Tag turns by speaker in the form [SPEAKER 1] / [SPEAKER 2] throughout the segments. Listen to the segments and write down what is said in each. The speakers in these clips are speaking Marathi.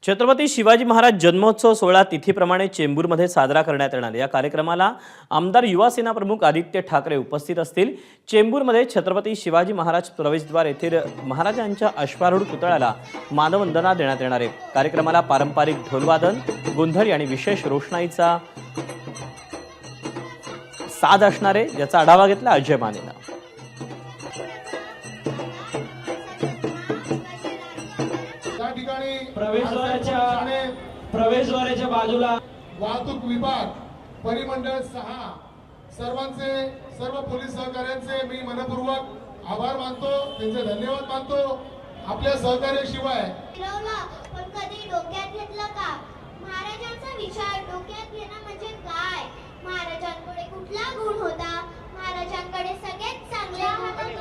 [SPEAKER 1] छत्रपती शिवाजी महाराज जन्मोत्सव सोहळा तिथीप्रमाणे चेंबूरमध्ये साजरा करण्यात येणार। या कार्यक्रमाला आमदार युवा सेना प्रमुख आदित्य ठाकरे उपस्थित असतील। चेंबूरमध्ये छत्रपती शिवाजी महाराज प्रवेशद्वार येथे महाराजांच्या अश्वारूढ पुतळ्याला मानवंदना देण्यात येणार आहे। कार्यक्रमाला पारंपरिक ढोलवादन, गोंधळ आणि विशेष रोषणाईचा साज असणार आहे, याचा आढावा घेतला अजय मानेनं।
[SPEAKER 2] प्रवेशद्वाराच्या बाजूला
[SPEAKER 3] वाहतूक विभाग, परिमंडळ 6 सर्व पोलीस सहकार्यांचे मी मनपूर्वक आभार मानतो, त्यांचे धन्यवाद मानतो। आपल्या सहकार्याशिवाय
[SPEAKER 4] पण कधी डोक्यात घेतलं का महाराजांचा विचार डोक्यात घेणं म्हणजे काय? महाराजांकडे कुठला गुण होता? महाराजांकडे सगळेच चांगले होते।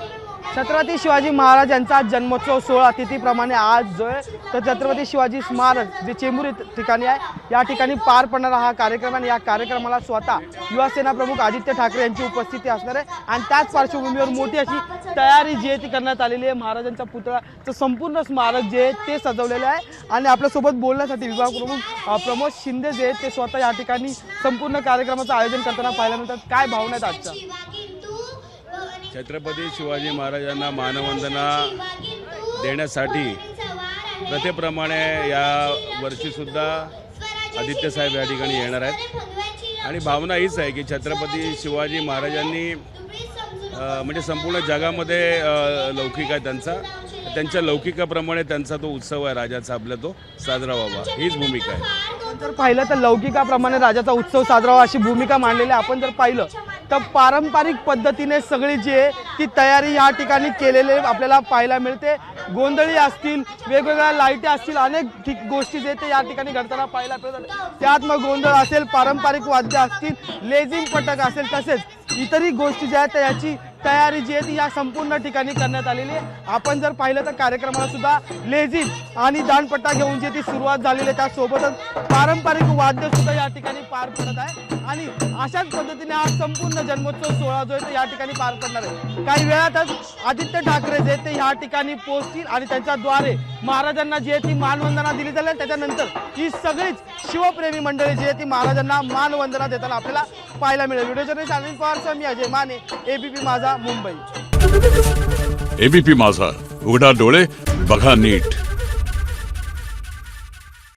[SPEAKER 5] छत्रपती शिवाजी महाराज यांचा जन्मोत्सव सोहळा तिथीप्रमाणे आज जो आहे तर छत्रपती शिवाजी स्मारक जे चेंबूर ठिकाणी आहे, या ठिकाणी पार पडणारा हा कार्यक्रम आहे। या कार्यक्रमाला स्वतः युवा सेना प्रमुख आदित्य ठाकरे यांची उपस्थिती असणार आहे आणि त्याच पार्श्वभूमीवर मोठी अशी तयारी जी आहे ती करण्यात आलेली आहे। महाराजांच्या पुतळ्याचं संपूर्ण स्मारक जे आहे ते सजवलेलं आहे आणि आपल्यासोबत बोलण्यासाठी विभाग प्रमुख प्रमोद शिंदे जे आहेत ते स्वतः या ठिकाणी संपूर्ण कार्यक्रमाचं आयोजन करताना पाहायला मिळतात। काय भावना आहेत आजच्या?
[SPEAKER 6] छत्रपती शिवाजी महाराजांना मानवंदना देण्यासाठी प्रथेप्रमाणे या वर्षी सुद्धा आदित्य साहेब या ठिकाणी येणार आहेत आणि भावना हीच आहे की छत्रपती शिवाजी महाराजांनी म्हणजे संपूर्ण जगामध्ये लौकिक आहे त्यांच्या लौकिकाप्रमाणे त्यांचा तो उत्सव आहे राजाचा आपला तो साजरा व्हावा, हीच भूमिका आहे।
[SPEAKER 5] जर पाहिलं तर लौकिकाप्रमाणे राजाचा उत्सव साजरा व्हावा अशी भूमिका मांडलेली आहे। आपण जर पाहिलं तर पारंपरिक पद्धतीने सगळी जी आहे ती तयारी या ठिकाणी केलेली आपल्याला पाहायला मिळते। गोंधळी असतील, वेगवेगळ्या लाईटी असतील, अनेक गोष्टी जे ते या ठिकाणी घडताना पाहायला मिळतात। त्यात मग गोंधळ असेल, पारंपरिक वाद्य असतील, लेझिम पथक असेल, तसेच इतरही गोष्टी ज्या आहेत त्या याची तयारी जी आहे ती या संपूर्ण ठिकाणी करण्यात आलेली आहे। आपण जर पाहिलं तर कार्यक्रमाला सुद्धा लेझिम आणि दांडपट्टा घेऊन जी ती सुरुवात झालेली आहे, त्यासोबतच पारंपरिक वाद्य सुद्धा या ठिकाणी पार पडत आहे आणि अशाच पद्धतीने हा संपूर्ण जन्मोत्सव सोहळा जो आहे तो या ठिकाणी पार पडणार आहे। काही वेळातच आदित्य ठाकरे जे ते या ठिकाणी पोहोचतील आणि त्यांच्याद्वारे महाराजांना जी आहे ती मानवंदना दिली जाईल। त्याच्यानंतर ही सगळीच शिवप्रेमी मंडळी जी आहे ती महाराजांना मानवंदना देताना आपल्याला पाहायला मिळेल। व्हिडिओ जर्नलिस्ट अनिल पवार, मी अजय माने, एबीपी माझा, मुंबई।
[SPEAKER 7] एबीपी माझा, उघडा डोळे बघा नीट।